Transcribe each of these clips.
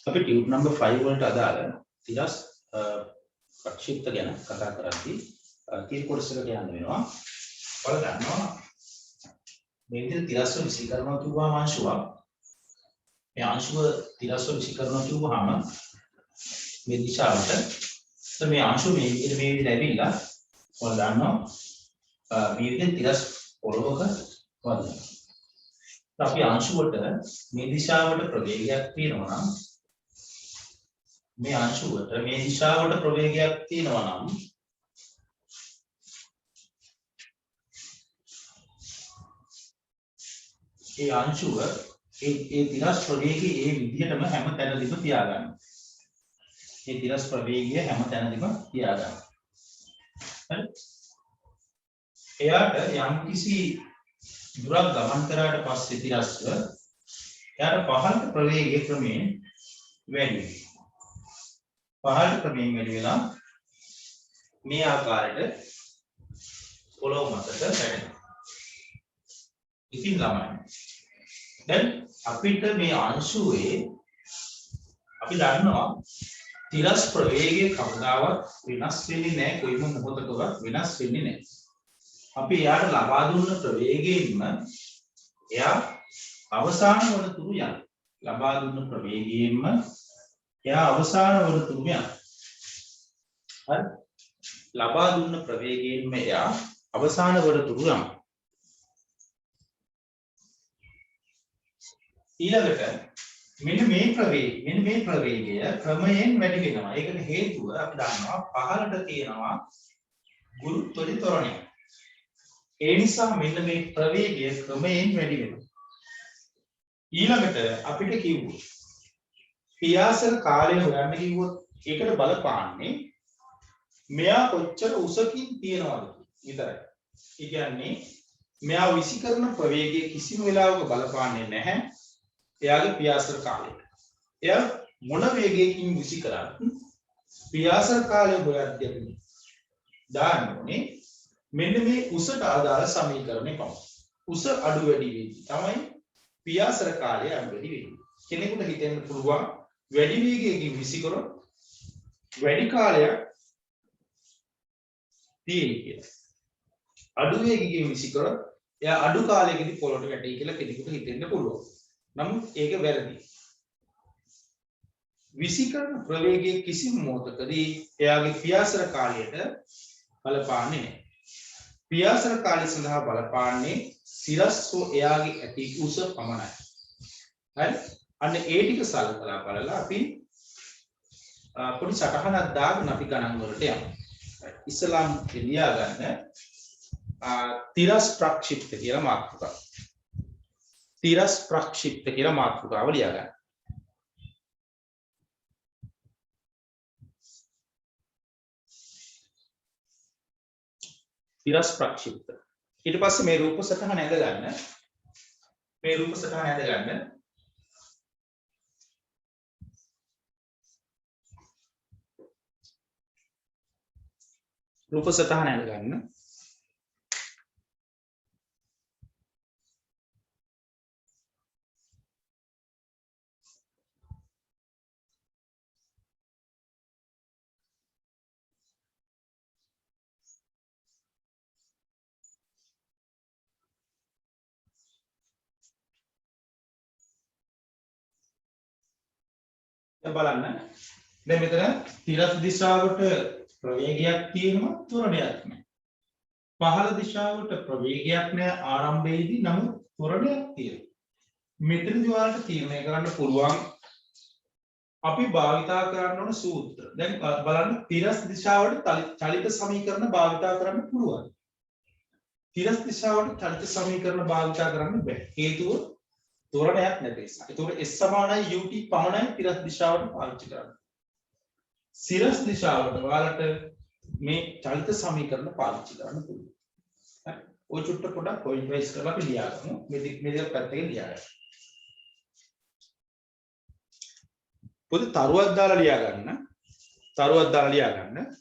අපි tube number 5 වලට අදාළ තිරස් ප්‍රක්ෂිප්ත ගැන කතා කරද්දී කී කොටසකට යන්න වෙනවා. ඔයාලා දන්නවා මේ විදිහට තිරස්ව විසි කරනවා කිව්වම අංශුවක්. මේ අංශුව තිරස්ව විසි කරනවා කිව්වහම මේ දිශාවට මේ අංශුව මේ විදිහට ඇවිල්ලා ඔයාලා දන්නවා මේ විදිහට තිරස් පොළොවක වදිනවා. අපි අංශුවට මේ දිශාවට ප්‍රවේගයක් තියෙනවා නම් මේ අංශුවට මේ දිශාවට ප්‍රවේගයක් තියෙනවා නම් ඒ අංශුව ඒ තිරස් ප්‍රවේගය ඒ විදිහටම හැම තැනදීම තියාගන්න. ඒ තිරස් ප්‍රවේගය හැම තැනදීම තියාගන්න. හරි? එයාට යම්කිසි දුරක් ගමන් කරාට පස්සේ තිරස්ව එයාට පහළට ප්‍රවේගයේ ක්‍රමයෙන් වැඩි වෙනවා. පහළට ක්‍රමයෙන් වැඩි වෙලා මේ ආකාරයට පොළොව මතට වැටෙනවා. ඉතින් ළමයි දැන් අපිට මේ අංශුවේ අපි දන්නවා තිරස් ප්‍රවේගයේ කවදාවත් වෙනස් වෙන්නේ නැහැ. කොයිම මොහොතකවත් වෙනස් වෙන්නේ නැහැ. අපි එයාට ලබා දුන්න ප්‍රවේගයෙන්ම එයා අවසාන වන තුරු යනවා. ලබා දුන්න ප්‍රවේගයෙන්ම එයා අවසාන වන තුරු යනවා. හරි? ලබා දුන්න ප්‍රවේගයෙන්ම එයා අවසාන වන තුරු යනවා. ඊළඟට මෙන්න මේ ප්‍රවේගය ක්‍රමයෙන් වැඩි වෙනවා. ඒකට හේතුව අපි දන්නවා පහළට තියෙනවා ගුරුත්වයේ ත්වරණය. ඒ නිසා මෙන්න මේ ප්‍රවේගය ක්‍රමයෙන් වැඩි වෙනවා. ඊළඟට අපිට කිව්වොත් පියාසර කාලය හොයන්න කිව්වොත් ඒකට බලපාන්නේ මෙයා කොච්චර උසකින් තියනවද විතරයි. ඒ කියන්නේ මෙයා විසි කරන ප්‍රවේගය කිසිම වෙලාවක බලපාන්නේ නැහැ එයාගේ පියාසර කාලයට. එයා මොන වේගයකින් විසි කරත් පියාසර කාලය හොයද්දී අපි දාන්න ඕනේ මෙන්න මේ උසට අදාළ සමීකරණය පමණයි. උස අඩු වැඩි වෙද්දී තමයි පියාසර කාලය අඩු වැඩි වෙන්නේ. කෙනෙකුට හිතෙන්න පුළුවන් වැඩි වේගයකින් විසි කරොත් වැඩි කාලයක් තියෙයි කියලා. අඩු වේගයකින් විසි කරොත් එයා අඩු කාලයකදී පොළොට වැටෙයි කියලා කෙනෙකුට හිතෙන්න පුළුවන්. නමුත් ඒක වැරදි. විසි කරන ප්‍රවේගයේ කිසිම මොහොතකදී එයාගේ පියාසර කාලයට බලපාන්නේ නැහැ. පියාසර කාලය සඳහා බලපාන්නේ සිරස්ව එයාගේ ඇති උස පමණයි. හරි? අන්න ඒ ටික සලකලා බලලා අපි පොඩි සටහනක් දාගෙන අපි ගණන් වලට යමු. ඉස්ලාම් ලියා ගන්න තිරස් ප්‍රක්ෂිප්ත කියලා මාතෘකාව. තිරස් ප්‍රක්ෂිප්ත කියලා මාතෘකාව ලියා ගන්න. තිරස් ප්‍රක්ෂිප්ත. ඊට පස්සේ මේ රූප සටහන ඇඳ ගන්න. මේ රූප සටහන ඇඳ ගන්න. රූප සටහන ඇඳ ගන්න. බලන්න දැන් මෙතන තිරස් දිශාවට ප්‍රවේගයක් තියෙනවා ත්වරණයක් නැහැ. පහළ දිශාවට ප්‍රවේගයක් නැහැ ආරම්භයේදී නමුත් ත්වරණයක් තියෙනවා. මෙතනදී ඔයාලට තීරණය කරන්න පුළුවන් අපි භාවිතා කරන්න ඕන සූත්‍ර. දැන් බලන්න තිරස් දිශාවට චලිත සමීකරණ භාවිතා කරන්න පුළුවන්. තිරස් දිශාවට චලිත සමීකරණ භාවිතා කරන්න බැහැ. හේතුව ත්වරණයක් නැති නිසා. ඒතකොට S සමානයි ut පමණයි තිරස් දිශාවට පාවිච්චි කරන්නේ. සිරස් දිශාවට ඔයාලට මේ චලිත සමීකරණ පාවිච්චි කරන්න පුළුවන්. හරි. ඔය චුට්ට පොඩක් පොයින්ට් වයිස් කරලා අපි ලියා ගමු. මේ දෙක පැත්තකින් ලියා ගන්න. පොඩි තරුවක් දාලා ලියා ගන්න. තරුවක් දාලා ලියා ගන්න.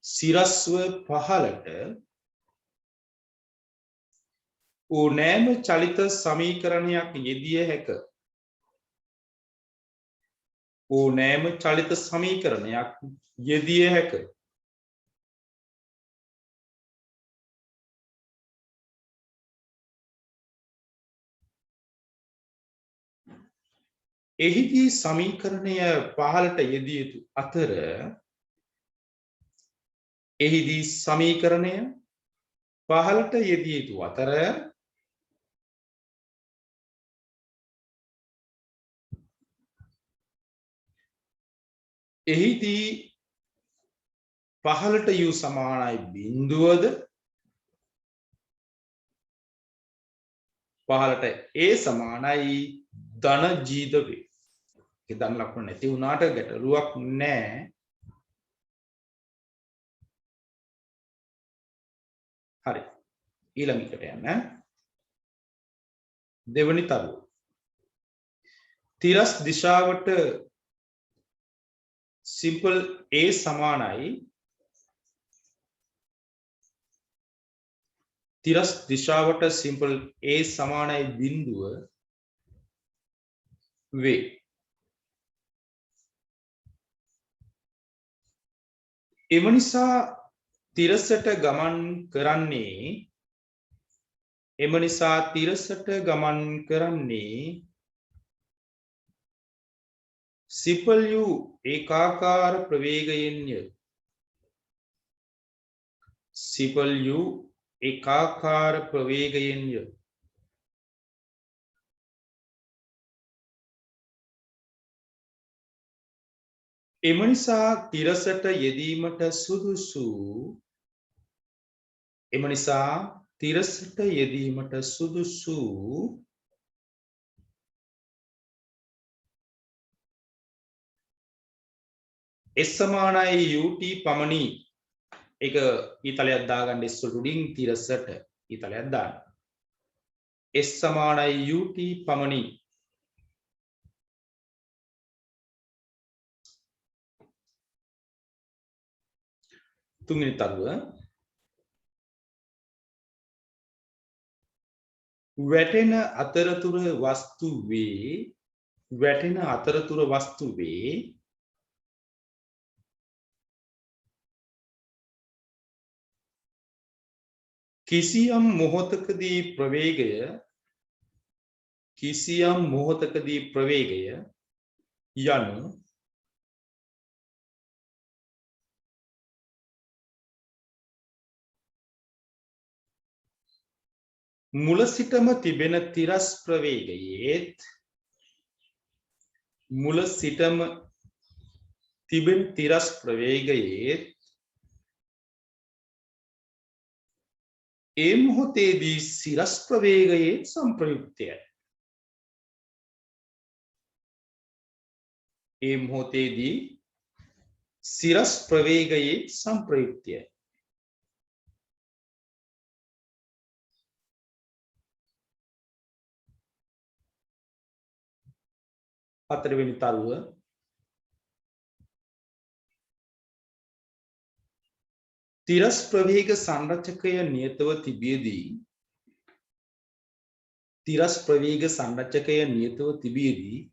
සිරස්ව පහලට ඕනෑම චලිත සමීකරණයක් යෙදිය හැක. ඕනෑම චලිත සමීකරණයක් යෙදිය හැක. එහිදී සමීකරණය පහලට යෙදිය යුතු අතර එහිදී සමීකරණය පහලට යෙදිය යුතු අතර එහිදී පහලට u සමානයි බිඳුවද පහලට a සමානයි ධන ජීද වේ. ඒ ධන ලක්ෂණ නැති වුණාට ගැටලුවක් නැහැ. හරි. ඊළඟට යන්න. දෙවනි තරුව. තිරස් දිශාවට simple a සමානයි තිරස් දිශාවට simple a සමානයි බිඳුව වේ. එම නිසා තිරසට ගමන් කරන්නේ simple u ඒකාකාර ප්‍රවේගයෙන්ය. simple u ඒකාකාර ප්‍රවේගයෙන්ය. එම නිසා තිරසට යෙදීමට සුදුසු S සමානයි ut පමණි. ඒක ඊතලයක් දාගන්න S වලට උඩින් තිරසට ඊතලයක් දාන්න. S සමානයි ut පමණි. තුන්වෙනි තරුව වැටෙන අතරතුර වස්තුවේ කිසියම් මොහොතකදී ප්‍රවේගය යනු මුල සිටම තිබෙන තිරස් ප්‍රවේගයේත් ඒ මොහොතේදී සිරස් ප්‍රවේගයේ සංප්‍රයුක්තයයි. හතරවෙනි තරුව තිරස් ප්‍රවේග සංරචකය නියතව තිබියදී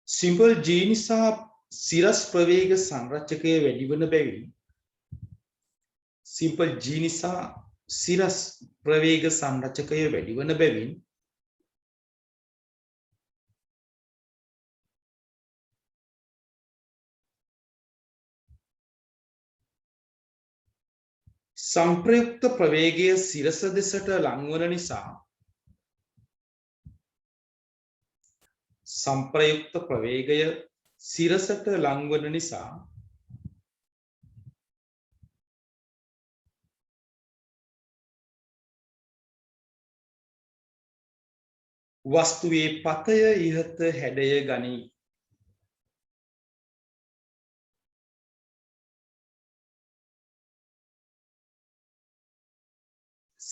simple g නිසා සිරස් ප්‍රවේග සංරචකය වැඩිවන බැවින් සංප්‍රයුක්ත ප්‍රවේගය සිරස දෙසට ලංවන නිසා වස්තුවේ පතය ඉහත හැඩය ගනී.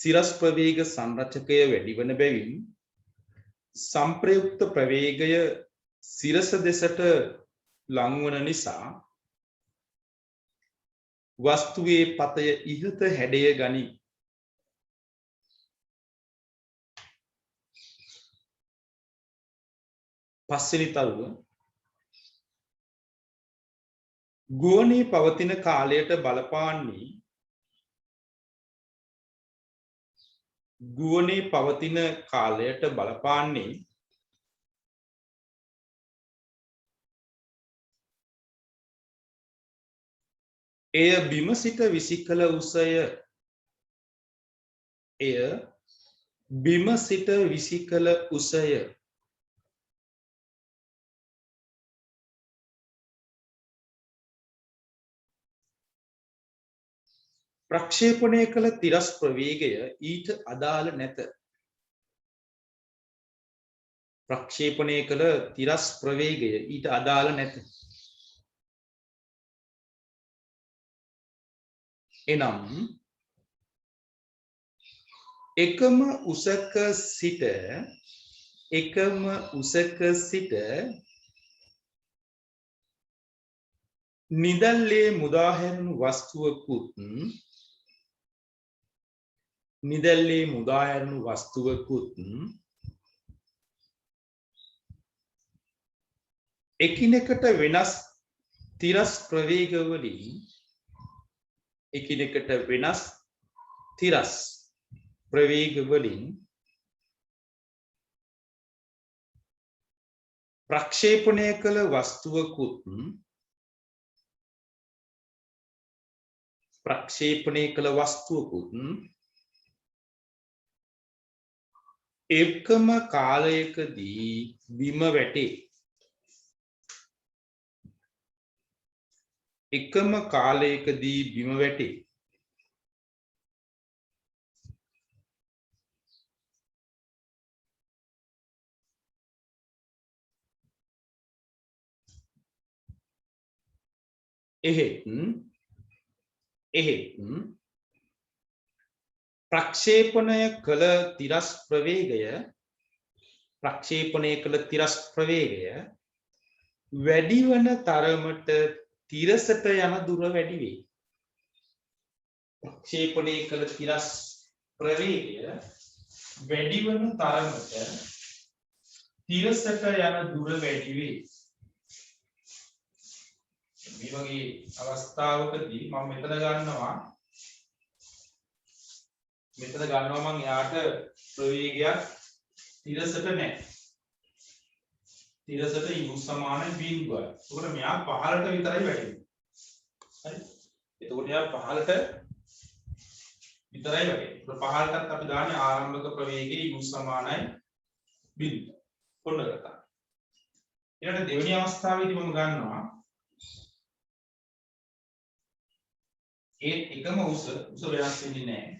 සිරස් ප්‍රවේග සංරචකය වැඩි වන බැවින් සංප්‍රයුක්ත ප්‍රවේගය සිරස දෙසට ලංවන නිසා වස්තුවේ පතය ඉහත හැඩය ගනී. පස්වෙනි තරුව ගුවනේ පවතින කාලයට බලපාන්නේ එය බිම සිට විසිකල උසය ප්‍රක්ෂේපණය කළ තිරස් ප්‍රවේගය ඊට අදාළ නැත. එනම් එකම උසක සිට නිදැල්ලේ මුදාහැරුණු වස්තුවකුත් එකිනෙකට වෙනස් තිරස් ප්‍රවේගවලින් ප්‍රක්ෂේපණය කළ වස්තුවකුත් එකම කාලයකදී බිම වැටේ. එහෙත් ප්‍රක්ෂේපණය කළ තිරස් ප්‍රවේගය වැඩි වන තරමට තිරසට යන දුර වැඩි වේ. ප්‍රක්ෂේපණය කළ තිරස් ප්‍රවේගය වැඩි වන තරමට තිරසට යන දුර වැඩි වේ. මේ වගේ අවස්ථාවකදී මම මෙතන ගන්නවා මම යාට ප්‍රවේගයක් තිරසට නැහැ. තිරසට u සමාන බිඳුවයි. ඒකට මෙයා පහළට විතරයි වැටෙන්නේ. හරි. එතකොට යා පහළට විතරයි වැටෙන්නේ. පහළටත් අපි දාන්නේ ආරම්භක ප්‍රවේගයේ u සමානයි බිඳුව. කොන්න ගත්තා. ඊළඟ දෙවෙනි අවස්ථාවේදී මම ගන්නවා එකම උස වෙනස් වෙන්නේ නැහැ.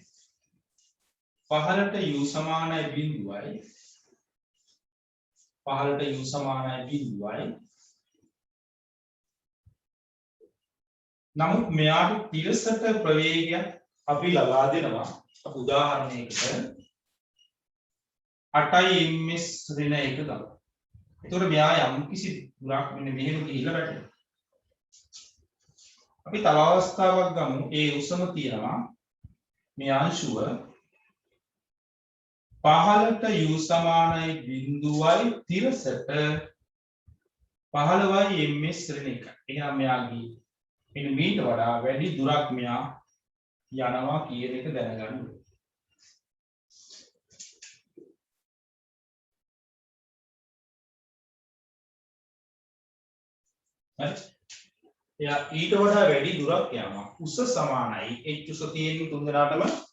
පහළට u සමානයි බිඳුවයි. නමුත් මෙයාට තිරසට ප්‍රවේගයක් අපි ලබා දෙනවා. අපි උදාහරණයකට 8 ms ඍණ 1 ගමු. එතකොට මෙයා යම් කිසි දුරක් මෙන්න මෙහෙම ගිහිල්ලා වැටෙනවා. අපි තව අවස්ථාවක් ගමු. ඒ උසම තියනවා මේ අංශුව පහළට u සමානයි බිඳුවයි තිරසට 15යි ms ඍණ 1. එහෙනම් මෙයාගේ මෙන්න මීට වඩා වැඩි දුරක් මෙයා යනවා කියන එක දැනගන්න ඕනේ. හරි. එයා ඊට වඩා වැඩි දුරක් යනවා. උස සමානයි. h උස තියෙන තුන් දෙනාටම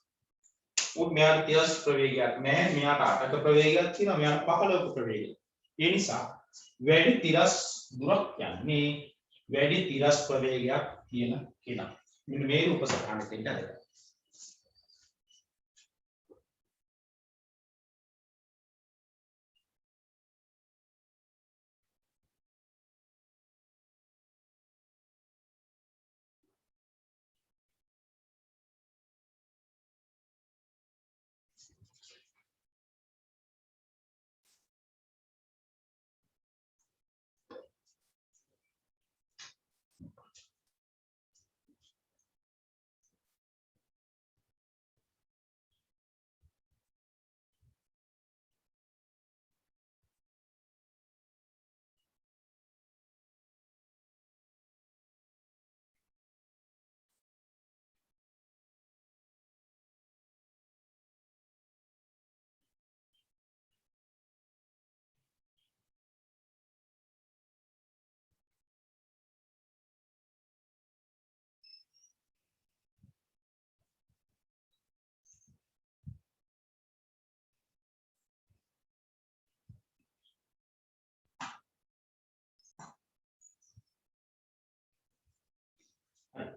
මෙයාට තිරස් ප්‍රවේගයක් නැහැ. මෙයාට 8ක ප්‍රවේගයක් තියෙනවා. මෙයාට 15ක ප්‍රවේගයක්. ඒ නිසා වැඩි තිරස් දුරක් යන්නේ වැඩි තිරස් ප්‍රවේගයක් තියෙන කෙනා. මෙන්න මේ රූප සටහනට දෙන්න හදලා.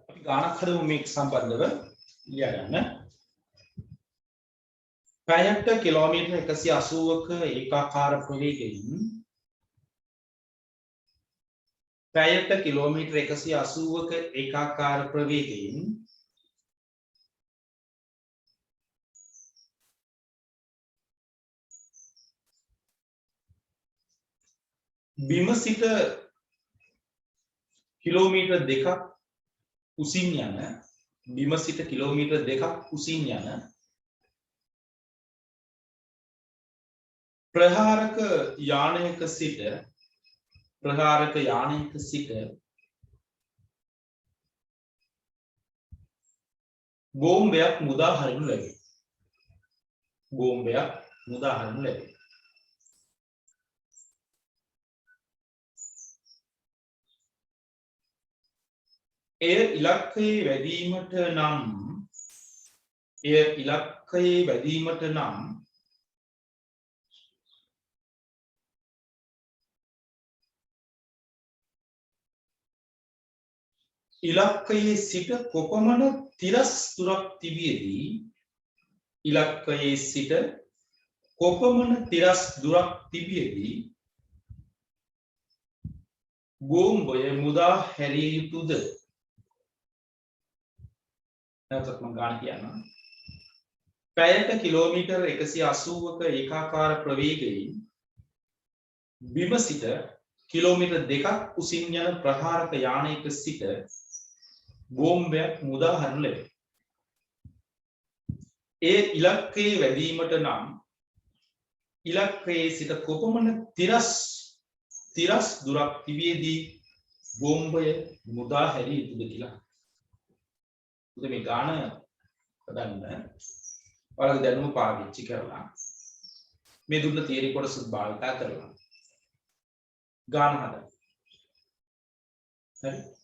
අපි ගානක් හදමු මේක සම්බන්ධව ලියා ගන්න. පැයට කිලෝමීටර් 180ක ඒකාකාර ප්‍රවේගයෙන් පැයට කිලෝමීටර් 180ක ඒකාකාර ප්‍රවේගයෙන් බිම සිට කිලෝමීටර් 2ක් උසින් යන බිම සිට කිලෝමීටර් 2ක් උසින් යන ප්‍රහාරක යානයක සිට බෝම්බයක් මුදා හරිනු ලැබේ. එය ඉලක්කයේ වැදීමට නම් ඉලක්කයේ සිට කොපමණ තිරස් දුරක් තිබියදී බෝම්බය මුදා හැරිය යුතුද? නැවතත් මම ගාන කියන්නම්. පැයට කිලෝමීටර් 180ක ඒකාකාර ප්‍රවේගයෙන් බිම සිට කිලෝමීටර් 2ක් උසින් යන ප්‍රහාරක යානයක සිට බෝම්බයක් මුදා හරිනු ලැබේ. ඒ ඉලක්කයේ වැදීමට නම් ඉලක්කයේ සිට කොපමණ තිරස් දුරක් තිබියදී බෝම්බය මුදා හැරිය යුතුද කියලා. උදේ මේ ගාන හදන්න ඔයාලගේ දැනුම පාවිච්චි කරලා මේ දුන්න තියරි කොටස භාවිත කරලා ගාන හදන්න. හරි.